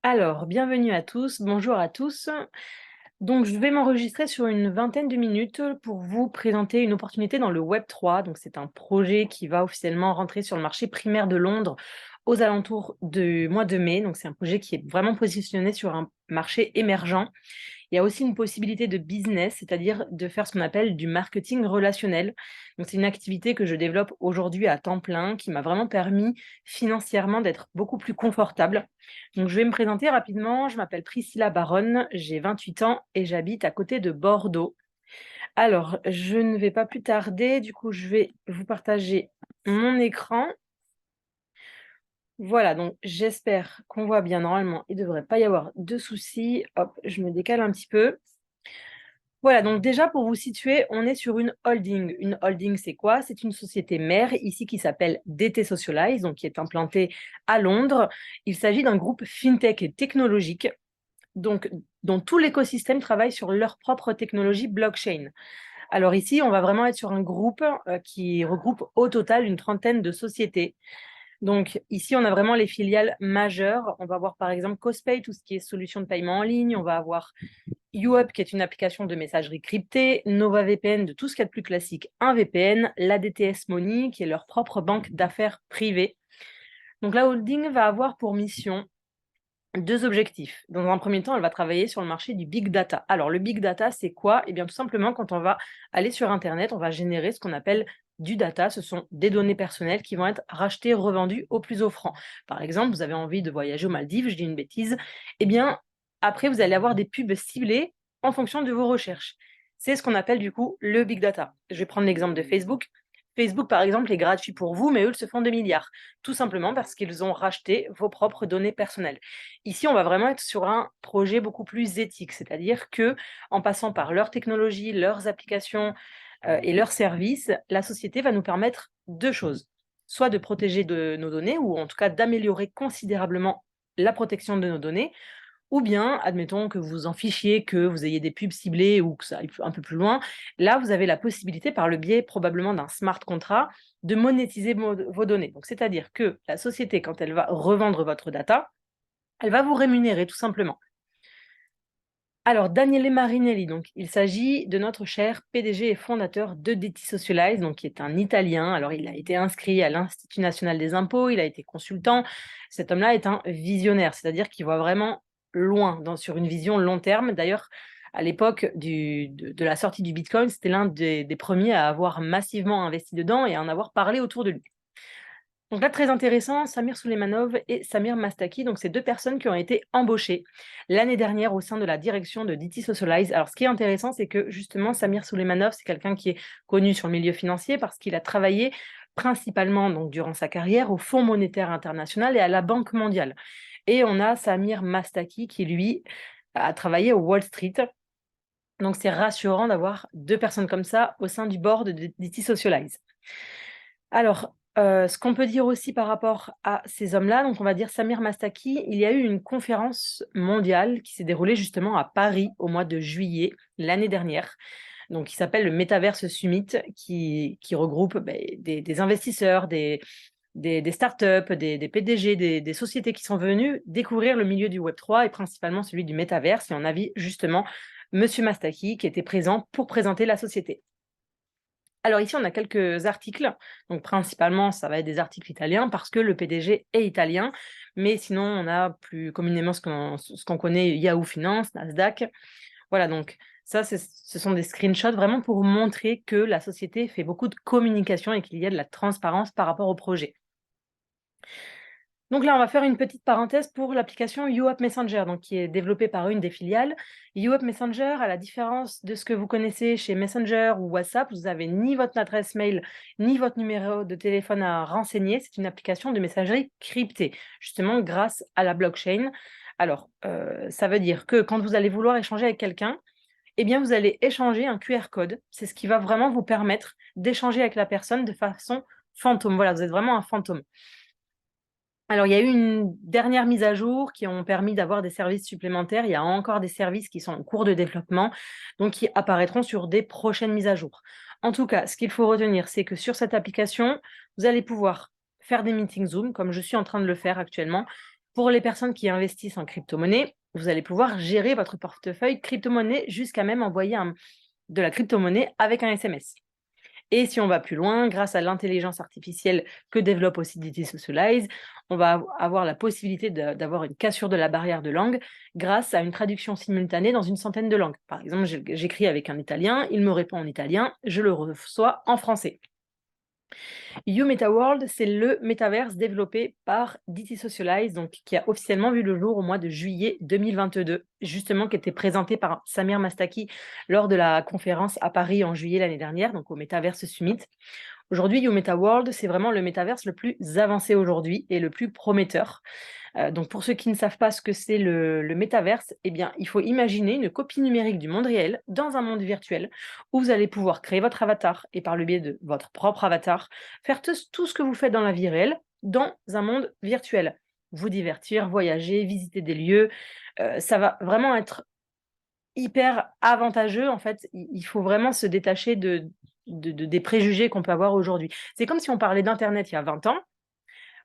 Alors, bienvenue à tous, bonjour à tous. Donc, je vais m'enregistrer sur une vingtaine de minutes pour vous présenter une opportunité dans le Web3. Donc, c'est un projet qui va officiellement rentrer sur le marché primaire de Londres aux alentours du mois de mai. Donc, c'est un projet qui est vraiment positionné sur un marché émergent. Il y a aussi une possibilité de business, c'est-à-dire de faire ce qu'on appelle du marketing relationnel. Donc, c'est une activité que je développe aujourd'hui à temps plein, qui m'a vraiment permis financièrement d'être beaucoup plus confortable. Donc, je vais me présenter rapidement. Je m'appelle Priscilla Baronne, j'ai 28 ans et j'habite à côté de Bordeaux. Alors, je ne vais pas plus tarder. Du coup, je vais vous partager mon écran. Voilà, donc j'espère qu'on voit bien. Normalement, il ne devrait pas y avoir de soucis. Hop, je me décale un petit peu. Voilà, donc déjà pour vous situer, on est sur une holding. Une holding, c'est quoi? C'est une société mère ici qui s'appelle DT Socialize, donc qui est implantée à Londres. Il s'agit d'un groupe fintech et technologique, donc dont tout l'écosystème travaille sur leur propre technologie blockchain. Alors ici, on va vraiment être sur un groupe qui regroupe au total une trentaine de sociétés. Donc ici, on a vraiment les filiales majeures. On va voir par exemple Cospay, tout ce qui est solution de paiement en ligne. On va avoir YouUp, qui est une application de messagerie cryptée, NovaVPN, de tout ce qu'il y a de plus classique, un VPN, l'ADTS Money, qui est leur propre banque d'affaires privée. Donc la holding va avoir pour mission deux objectifs. Dans un premier temps, elle va travailler sur le marché du big data. Alors le big data, c'est quoi? Eh bien tout simplement, quand on va aller sur Internet, on va générer ce qu'on appelle du data. Ce sont des données personnelles qui vont être rachetées, revendues au plus offrant. Par exemple, vous avez envie de voyager aux Maldives, je dis une bêtise, eh bien après, vous allez avoir des pubs ciblées en fonction de vos recherches. C'est ce qu'on appelle du coup le big data. Je vais prendre l'exemple de Facebook. Facebook, par exemple, est gratuit pour vous, mais eux, ils se font des milliards. Tout simplement parce qu'ils ont racheté vos propres données personnelles. Ici, on va vraiment être sur un projet beaucoup plus éthique, c'est-à-dire que en passant par leur technologie, leurs applications et leurs services, la société va nous permettre deux choses. Soit de protéger nos données, ou en tout cas d'améliorer considérablement la protection de nos données, ou bien, admettons que vous en fichiez, que vous ayez des pubs ciblées ou que ça aille un peu plus loin, là, vous avez la possibilité, par le biais probablement d'un smart contract, de monétiser vos données. Donc, c'est-à-dire que la société, quand elle va revendre votre data, elle va vous rémunérer tout simplement. Alors, Daniele Marinelli, donc, il s'agit de notre cher PDG et fondateur de DT Socialize, donc, qui est un Italien. Alors, il a été inscrit à l'Institut national des impôts, il a été consultant. Cet homme-là est un visionnaire, c'est-à-dire qu'il voit vraiment loin, sur une vision long terme. D'ailleurs, à l'époque de la sortie du Bitcoin, c'était l'un des premiers à avoir massivement investi dedans et à en avoir parlé autour de lui. Donc là, très intéressant, Samir Souleymanov et Samir Mastaki, donc c'est deux personnes qui ont été embauchées l'année dernière au sein de la direction de DT Socialize. Alors, ce qui est intéressant, c'est que justement, Samir Souleymanov, c'est quelqu'un qui est connu sur le milieu financier parce qu'il a travaillé principalement, donc durant sa carrière, au Fonds monétaire international et à la Banque mondiale. Et on a Samir Mastaki qui, lui, a travaillé au Wall Street. Donc, c'est rassurant d'avoir deux personnes comme ça au sein du board de DT Socialize. Alors, ce qu'on peut dire aussi par rapport à ces hommes-là, donc on va dire Samir Mastaki, il y a eu une conférence mondiale qui s'est déroulée justement à Paris au mois de juillet l'année dernière, donc qui s'appelle le Metaverse Summit, qui regroupe des investisseurs, des startups, des PDG, des sociétés qui sont venus découvrir le milieu du Web3 et principalement celui du Metaverse. Et on a vu justement Monsieur Mastaki qui était présent pour présenter la société. Alors ici, on a quelques articles, donc principalement, ça va être des articles italiens parce que le PDG est italien, mais sinon, on a plus communément ce qu'on connaît, Yahoo Finance, Nasdaq. Voilà, donc ça, ce sont des screenshots vraiment pour montrer que la société fait beaucoup de communication et qu'il y a de la transparence par rapport au projet. Donc là, on va faire une petite parenthèse pour l'application YouUp Messenger, donc qui est développée par une des filiales. YouUp Messenger, à la différence de ce que vous connaissez chez Messenger ou WhatsApp, vous n'avez ni votre adresse mail ni votre numéro de téléphone à renseigner. C'est une application de messagerie cryptée, justement grâce à la blockchain. Alors, ça veut dire que quand vous allez vouloir échanger avec quelqu'un, eh bien, vous allez échanger un QR code. C'est ce qui va vraiment vous permettre d'échanger avec la personne de façon fantôme. Voilà, vous êtes vraiment un fantôme. Alors, il y a eu une dernière mise à jour qui ont permis d'avoir des services supplémentaires. Il y a encore des services qui sont en cours de développement, donc qui apparaîtront sur des prochaines mises à jour. En tout cas, ce qu'il faut retenir, c'est que sur cette application, vous allez pouvoir faire des meetings Zoom, comme je suis en train de le faire actuellement. Pour les personnes qui investissent en crypto-monnaie, vous allez pouvoir gérer votre portefeuille crypto-monnaie jusqu'à même envoyer de la crypto-monnaie avec un SMS. Et si on va plus loin, grâce à l'intelligence artificielle que développe aussi DT Socialize, on va avoir la possibilité d'avoir une cassure de la barrière de langue grâce à une traduction simultanée dans une centaine de langues. Par exemple, j'écris avec un italien, il me répond en italien, je le reçois en français. YouMetaWorld, c'est le métaverse développé par DT Socialize, donc qui a officiellement vu le jour au mois de juillet 2022, justement qui était présenté par Samir Mastaki lors de la conférence à Paris en juillet l'année dernière, donc au Metaverse Summit. Aujourd'hui, YouMetaWorld, c'est vraiment le métaverse le plus avancé aujourd'hui et le plus prometteur. Donc pour ceux qui ne savent pas ce que c'est le métaverse, eh bien, il faut imaginer une copie numérique du monde réel dans un monde virtuel où vous allez pouvoir créer votre avatar et par le biais de votre propre avatar, faire tout ce que vous faites dans la vie réelle dans un monde virtuel. Vous divertir, voyager, visiter des lieux, ça va vraiment être hyper avantageux. En fait, il faut vraiment se détacher des préjugés qu'on peut avoir aujourd'hui. C'est comme si on parlait d'internet il y a 20 ans,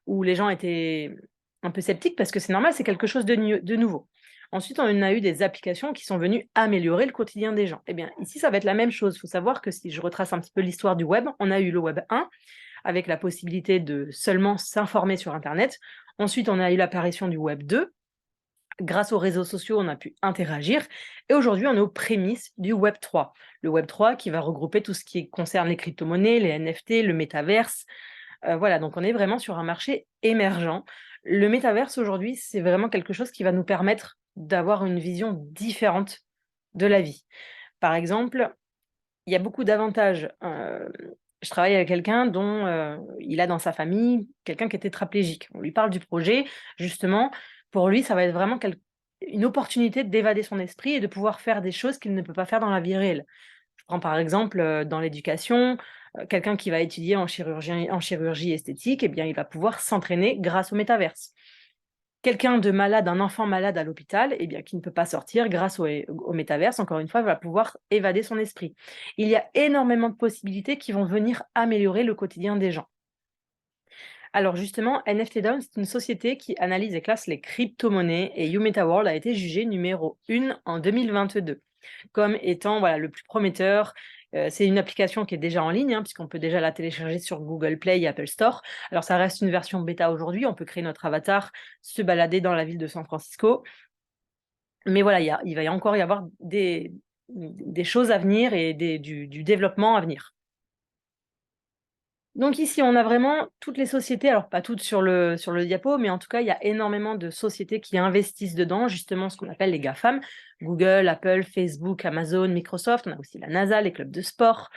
où les gens étaient un peu sceptiques parce que c'est normal, c'est quelque chose de nouveau. Ensuite, on a eu des applications qui sont venues améliorer le quotidien des gens. Eh bien, ici, ça va être la même chose. Il faut savoir que si je retrace un petit peu l'histoire du web, on a eu le web 1 avec la possibilité de seulement s'informer sur Internet. Ensuite, on a eu l'apparition du web 2. Grâce aux réseaux sociaux, on a pu interagir. Et aujourd'hui, on est aux prémices du web 3. Le web 3 qui va regrouper tout ce qui concerne les crypto-monnaies, les NFT, le métaverse. Voilà, donc on est vraiment sur un marché émergent. Le métaverse aujourd'hui, c'est vraiment quelque chose qui va nous permettre d'avoir une vision différente de la vie. Par exemple, il y a beaucoup d'avantages. Je travaille avec quelqu'un dont il a dans sa famille quelqu'un qui est tétraplégique. On lui parle du projet, justement, pour lui, ça va être vraiment une opportunité d'évader son esprit et de pouvoir faire des choses qu'il ne peut pas faire dans la vie réelle. Je prends par exemple dans l'éducation, quelqu'un qui va étudier en chirurgie esthétique, eh bien, il va pouvoir s'entraîner grâce au métaverse. Quelqu'un de malade, un enfant malade à l'hôpital, eh bien, qui ne peut pas sortir grâce au métaverse, encore une fois, va pouvoir évader son esprit. Il y a énormément de possibilités qui vont venir améliorer le quotidien des gens. Alors justement, NFT Down, c'est une société qui analyse et classe les crypto-monnaies et YouMetaWorld a été jugé numéro 1 en 2022 comme étant voilà, le plus prometteur. C'est une application qui est déjà en ligne, puisqu'on peut déjà la télécharger sur Google Play et Apple Store. Alors ça reste une version bêta aujourd'hui, on peut créer notre avatar, se balader dans la ville de San Francisco. Mais voilà, il va encore y avoir des choses à venir et du développement à venir. Donc ici, on a vraiment toutes les sociétés, alors pas toutes sur le diapo, mais en tout cas, il y a énormément de sociétés qui investissent dedans, justement ce qu'on appelle les GAFAM, Google, Apple, Facebook, Amazon, Microsoft, on a aussi la NASA, les clubs de sport,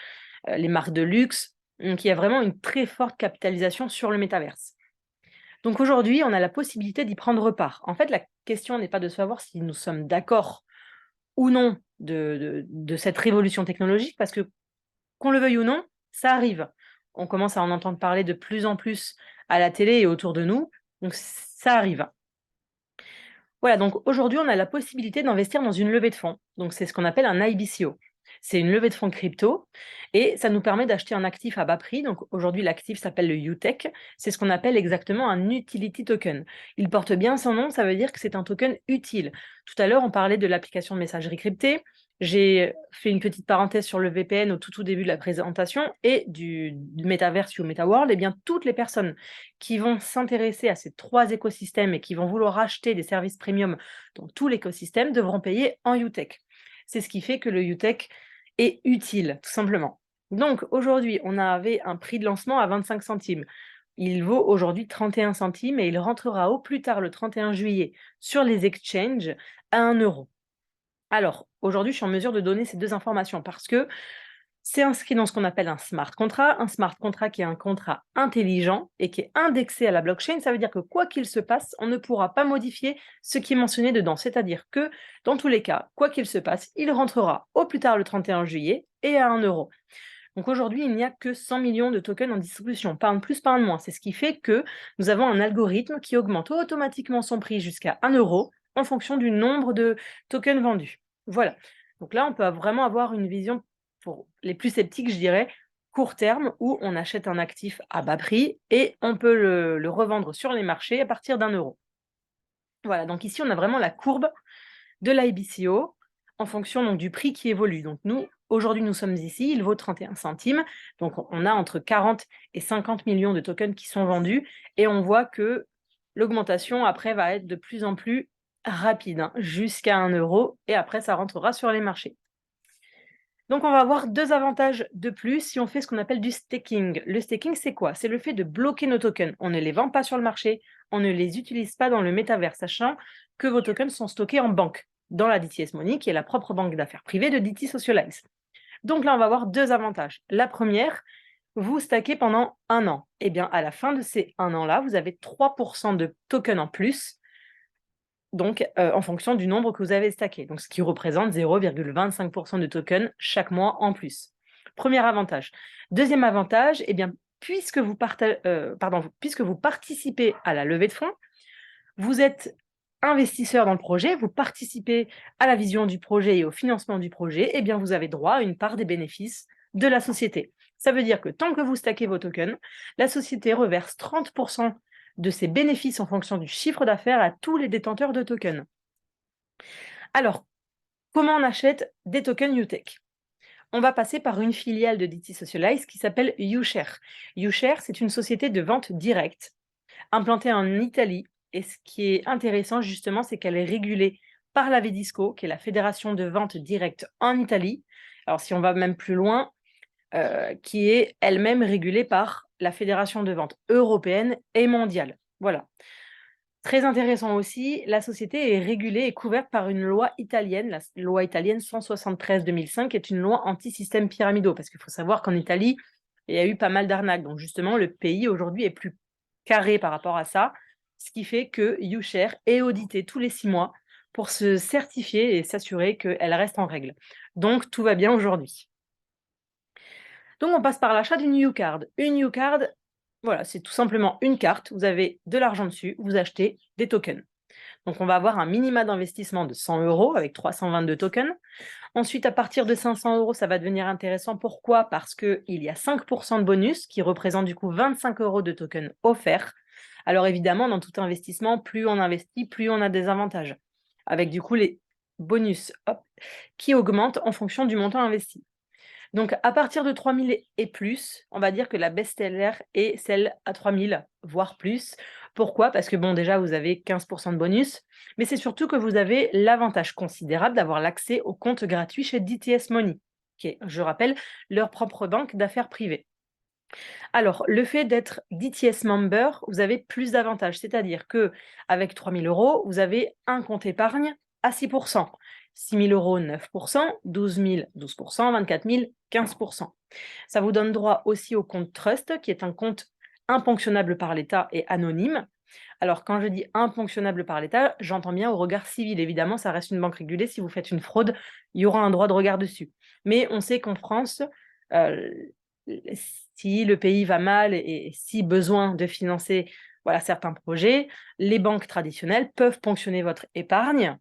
les marques de luxe. Donc il y a vraiment une très forte capitalisation sur le métaverse. Donc aujourd'hui, on a la possibilité d'y prendre part. En fait, la question n'est pas de savoir si nous sommes d'accord ou non de cette révolution technologique, parce que qu'on le veuille ou non, ça arrive. On commence à en entendre parler de plus en plus à la télé et autour de nous, donc ça arrive. Voilà, donc aujourd'hui, on a la possibilité d'investir dans une levée de fonds. Donc c'est ce qu'on appelle un IBCO. C'est une levée de fonds crypto et ça nous permet d'acheter un actif à bas prix. Donc aujourd'hui, l'actif s'appelle le UTech. C'est ce qu'on appelle exactement un utility token. Il porte bien son nom, ça veut dire que c'est un token utile. Tout à l'heure, on parlait de l'application de messagerie cryptée. J'ai fait une petite parenthèse sur le VPN au tout début de la présentation et du Metaverse ou MetaWorld. Eh bien, toutes les personnes qui vont s'intéresser à ces 3 écosystèmes et qui vont vouloir acheter des services premium dans tout l'écosystème devront payer en UTech. C'est ce qui fait que le UTech est utile, tout simplement. Donc, aujourd'hui, on avait un prix de lancement à 25 centimes. Il vaut aujourd'hui 31 centimes et il rentrera au plus tard le 31 juillet sur les exchanges à 1 euro. Alors, aujourd'hui, je suis en mesure de donner ces 2 informations parce que c'est inscrit dans ce qu'on appelle un smart contract. Un smart contract qui est un contrat intelligent et qui est indexé à la blockchain. Ça veut dire que quoi qu'il se passe, on ne pourra pas modifier ce qui est mentionné dedans. C'est-à-dire que, dans tous les cas, quoi qu'il se passe, il rentrera au plus tard le 31 juillet et à 1 euro. Donc aujourd'hui, il n'y a que 100 millions de tokens en distribution, pas un de plus, pas un de moins. C'est ce qui fait que nous avons un algorithme qui augmente automatiquement son prix jusqu'à 1 euro en fonction du nombre de tokens vendus. Voilà. Donc là, on peut vraiment avoir une vision, pour les plus sceptiques, je dirais, court terme, où on achète un actif à bas prix et on peut le revendre sur les marchés à partir d'1 euro. Voilà, donc ici, on a vraiment la courbe de l'IBCO en fonction donc, du prix qui évolue. Donc nous, aujourd'hui, nous sommes ici, il vaut 31 centimes. Donc on a entre 40 et 50 millions de tokens qui sont vendus et on voit que l'augmentation après va être de plus en plus rapide, hein, jusqu'à 1 euro et après ça rentrera sur les marchés. Donc on va avoir deux avantages de plus si on fait ce qu'on appelle du staking. Le staking, c'est quoi? C'est le fait de bloquer nos tokens. On ne les vend pas sur le marché, on ne les utilise pas dans le métavers, sachant que vos tokens sont stockés en banque, dans la DTS Money, qui est la propre banque d'affaires privée de DT Socialize. Donc là, on va avoir deux avantages. La première, vous stackez pendant 1 an. Eh bien, à la fin de ces 1 an-là, vous avez 3% de tokens en plus, donc en fonction du nombre que vous avez stacké, donc ce qui représente 0,25% de tokens chaque mois en plus. Premier avantage. Deuxième avantage, eh bien, puisque vous participez à la levée de fonds, vous êtes investisseur dans le projet, vous participez à la vision du projet et au financement du projet, eh bien, vous avez droit à une part des bénéfices de la société. Ça veut dire que tant que vous stackez vos tokens, la société reverse 30% de ses bénéfices en fonction du chiffre d'affaires à tous les détenteurs de tokens. Alors, comment on achète des tokens UTech? On va passer par une filiale de DT Socialize qui s'appelle YouShare. YouShare, c'est une société de vente directe implantée en Italie. Et ce qui est intéressant, justement, c'est qu'elle est régulée par la Vedisco, qui est la fédération de vente directe en Italie. Alors, si on va même plus loin, qui est elle-même régulée par la fédération de vente européenne et mondiale. Voilà. Très intéressant aussi, la société est régulée et couverte par une loi italienne, la loi italienne 173-2005, qui est une loi anti-système pyramidaux, parce qu'il faut savoir qu'en Italie, il y a eu pas mal d'arnaques. Donc justement, le pays aujourd'hui est plus carré par rapport à ça, ce qui fait que YouShare est audité tous les 6 mois pour se certifier et s'assurer qu'elle reste en règle. Donc tout va bien aujourd'hui. Donc on passe par l'achat d'une YouCard. Une YouCard, voilà, c'est tout simplement une carte, vous avez de l'argent dessus, vous achetez des tokens. Donc on va avoir un minima d'investissement de 100 euros avec 322 tokens. Ensuite, à partir de 500 euros, ça va devenir intéressant. Pourquoi? Parce qu'il y a 5% de bonus qui représente du coup 25 euros de tokens offerts. Alors évidemment, dans tout investissement, plus on investit, plus on a des avantages. Avec du coup les bonus qui augmentent en fonction du montant investi. Donc, à partir de 3 000 et plus, on va dire que la best-seller est celle à 3 000, voire plus. Pourquoi? Parce que, bon, déjà, vous avez 15% de bonus, mais c'est surtout que vous avez l'avantage considérable d'avoir l'accès au compte gratuit chez DTS Money, qui est, je rappelle, leur propre banque d'affaires privée. Alors, le fait d'être DTS member, vous avez plus d'avantages, c'est-à-dire qu'avec 3 000 euros, vous avez un compte épargne à 6%. 6 000 euros, 9%, 12 000, 12%, 24 000, 15%. Ça vous donne droit aussi au compte Trust, qui est un compte imponctionnable par l'État et anonyme. Alors, quand je dis imponctionnable par l'État, j'entends bien au regard civil. Évidemment, ça reste une banque régulée. Si vous faites une fraude, il y aura un droit de regard dessus. Mais on sait qu'en France, si le pays va mal et si besoin de financer voilà, certains projets, les banques traditionnelles peuvent ponctionner votre épargne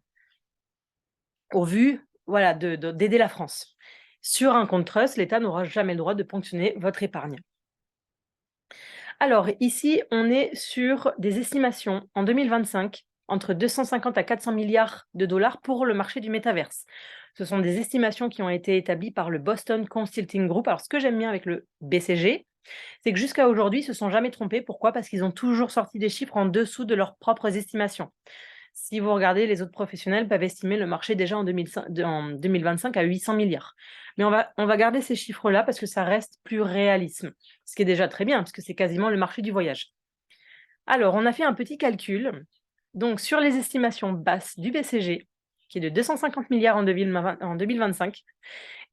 au vu voilà, d'aider la France. Sur un compte trust, l'État n'aura jamais le droit de ponctionner votre épargne. Alors ici, on est sur des estimations en 2025 entre 250 à 400 milliards de dollars pour le marché du métaverse. Ce sont des estimations qui ont été établies par le Boston Consulting Group. Alors ce que j'aime bien avec le BCG, c'est que jusqu'à aujourd'hui, ils ne se sont jamais trompés. Pourquoi? Parce qu'ils ont toujours sorti des chiffres en dessous de leurs propres estimations. Si vous regardez, les autres professionnels peuvent estimer le marché déjà en 2025 à 800 milliards. Mais on va garder ces chiffres-là parce que ça reste plus réalisme, ce qui est déjà très bien, parce que c'est quasiment le marché du voyage. Alors, on a fait un petit calcul. Donc, sur les estimations basses du BCG, qui est de 250 milliards en 2025,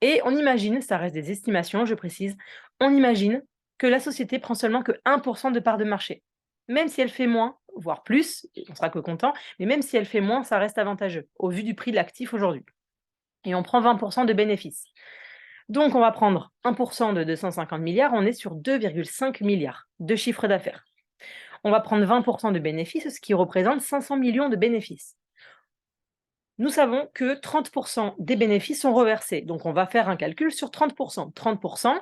et on imagine, ça reste des estimations, je précise, on imagine que la société prend seulement que 1% de part de marché. Même si elle fait moins, voire plus, on sera que content, mais même si elle fait moins, ça reste avantageux, au vu du prix de l'actif aujourd'hui. Et on prend 20% de bénéfices. Donc, on va prendre 1% de 250 milliards, on est sur 2,5 milliards de chiffre d'affaires. On va prendre 20% de bénéfices, ce qui représente 500 millions de bénéfices. Nous savons que 30% des bénéfices sont reversés. Donc, on va faire un calcul sur 30%. 30%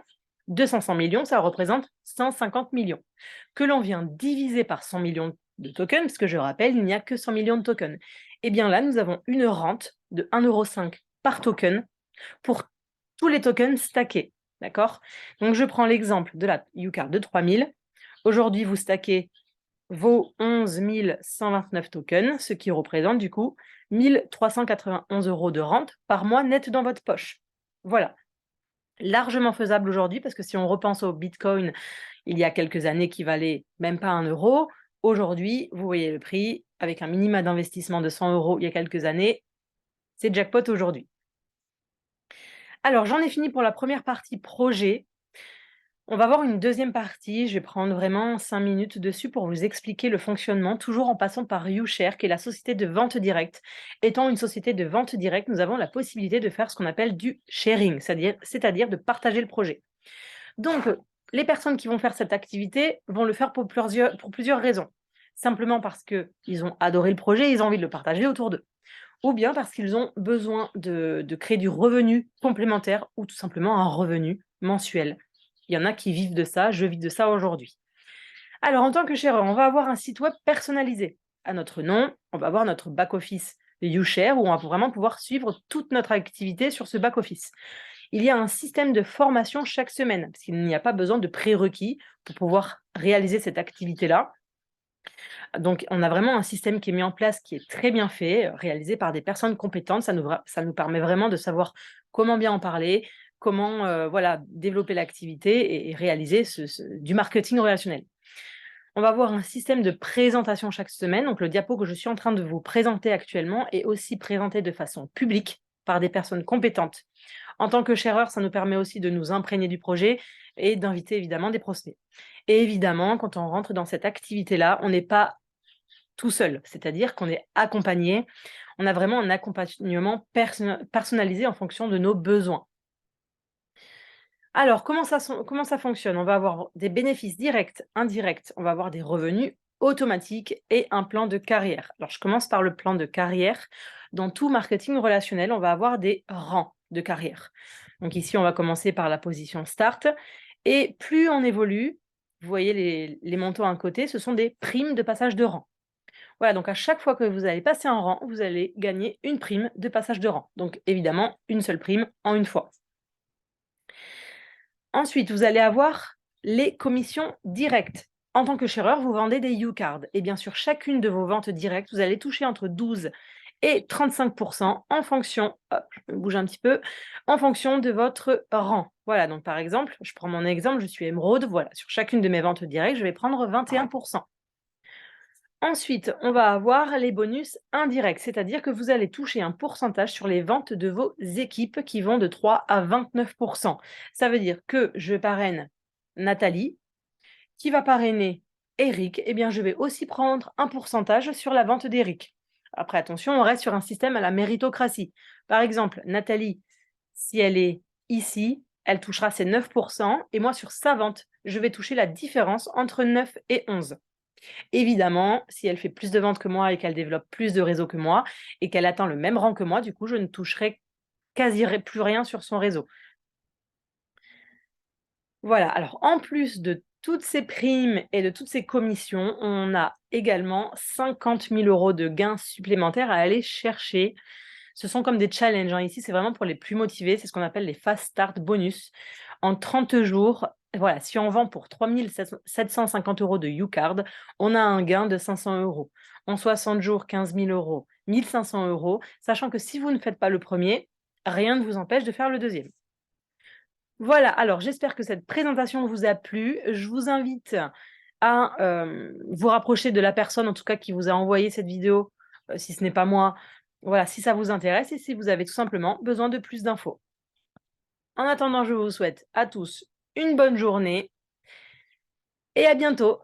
de 500 millions, ça représente 150 millions, que l'on vient diviser par 100 millions de tokens, parce que je rappelle, il n'y a que 100 millions de tokens. Et bien là, nous avons une rente de 1,5 € par token pour tous les tokens stackés. D'accord? Donc, je prends l'exemple de la UCard de 3000. Aujourd'hui, vous stackez vos 11 129 tokens, ce qui représente du coup 1391 € de rente par mois net dans votre poche. Voilà. Largement faisable aujourd'hui, parce que si on repense au Bitcoin, il y a quelques années qui valait même pas 1 €, aujourd'hui, vous voyez le prix, avec un minima d'investissement de 100 € il y a quelques années, c'est jackpot aujourd'hui. Alors, j'en ai fini pour la première partie projet. On va voir une deuxième partie. Je vais prendre vraiment 5 minutes dessus pour vous expliquer le fonctionnement, toujours en passant par YouShare, qui est la société de vente directe. Étant une société de vente directe, nous avons la possibilité de faire ce qu'on appelle du sharing, c'est-à-dire de partager le projet. Donc, les personnes qui vont faire cette activité vont le faire pour plusieurs raisons. Simplement parce qu'ils ont adoré le projet et ils ont envie de le partager autour d'eux. Ou bien parce qu'ils ont besoin de créer du revenu complémentaire ou tout simplement un revenu mensuel. Il y en a qui vivent de ça, je vis de ça aujourd'hui. Alors, en tant que shareur, on va avoir un site web personnalisé à notre nom. On va avoir notre back-office de YouShare où on va vraiment pouvoir suivre toute notre activité sur ce back-office. Il y a un système de formation chaque semaine, parce qu'il n'y a pas besoin de prérequis pour pouvoir réaliser cette activité-là. Donc, on a vraiment un système qui est mis en place, qui est très bien fait, réalisé par des personnes compétentes. Ça nous permet vraiment de savoir comment bien en parler, comment voilà, développer l'activité et réaliser du marketing relationnel. On va avoir un système de présentation chaque semaine. Donc, le diapo que je suis en train de vous présenter actuellement est aussi présenté de façon publique par des personnes compétentes. En tant que shareur, ça nous permet aussi de nous imprégner du projet et d'inviter évidemment des prospects. Et évidemment, quand on rentre dans cette activité-là, on n'est pas tout seul, c'est-à-dire qu'on est accompagné. On a vraiment un accompagnement personnalisé en fonction de nos besoins. Alors, comment ça fonctionne? On va avoir des bénéfices directs, indirects, on va avoir des revenus automatiques et un plan de carrière. Alors, je commence par le plan de carrière. Dans tout marketing relationnel, on va avoir des rangs de carrière. Donc ici, on va commencer par la position start. Et plus on évolue, vous voyez les montants à côté, ce sont des primes de passage de rang. Voilà, donc à chaque fois que vous allez passer un rang, vous allez gagner une prime de passage de rang. Donc évidemment, une seule prime en une fois. Ensuite, vous allez avoir les commissions directes. En tant que shareur, vous vendez des YouCards. Et bien sûr, chacune de vos ventes directes, vous allez toucher entre 12 et 35 % en fonction, hop, je bouge un petit peu, en fonction de votre rang. Voilà, donc par exemple, je prends mon exemple, je suis émeraude, voilà, sur chacune de mes ventes directes, je vais prendre 21 %. Ensuite, on va avoir les bonus indirects, c'est-à-dire que vous allez toucher un pourcentage sur les ventes de vos équipes qui vont de 3 à 29 %. Ça veut dire que je parraine Nathalie, qui va parrainer Eric, eh bien je vais aussi prendre un pourcentage sur la vente d'Eric. Après, attention, on reste sur un système à la méritocratie. Par exemple, Nathalie, si elle est ici, elle touchera ses 9 % et moi, sur sa vente, je vais toucher la différence entre 9 et 11. Évidemment, si elle fait plus de ventes que moi et qu'elle développe plus de réseau que moi et qu'elle atteint le même rang que moi, du coup, je ne toucherai quasi plus rien sur son réseau. Voilà, alors en plus de toutes ces primes et de toutes ces commissions, on a également 50 000 € de gains supplémentaires à aller chercher. Ce sont comme des challenges, hein. Ici, c'est vraiment pour les plus motivés. C'est ce qu'on appelle les fast start bonus. En 30 jours, voilà, si on vend pour 3 750 € de YouCard, on a un gain de 500 €. En 60 jours, 15 000 €, 1 500 €, sachant que si vous ne faites pas le premier, rien ne vous empêche de faire le deuxième. Voilà, alors j'espère que cette présentation vous a plu. Je vous invite à vous rapprocher de la personne, en tout cas, qui vous a envoyé cette vidéo, si ce n'est pas moi. Voilà, si ça vous intéresse et si vous avez tout simplement besoin de plus d'infos. En attendant, je vous souhaite à tous une bonne journée et à bientôt.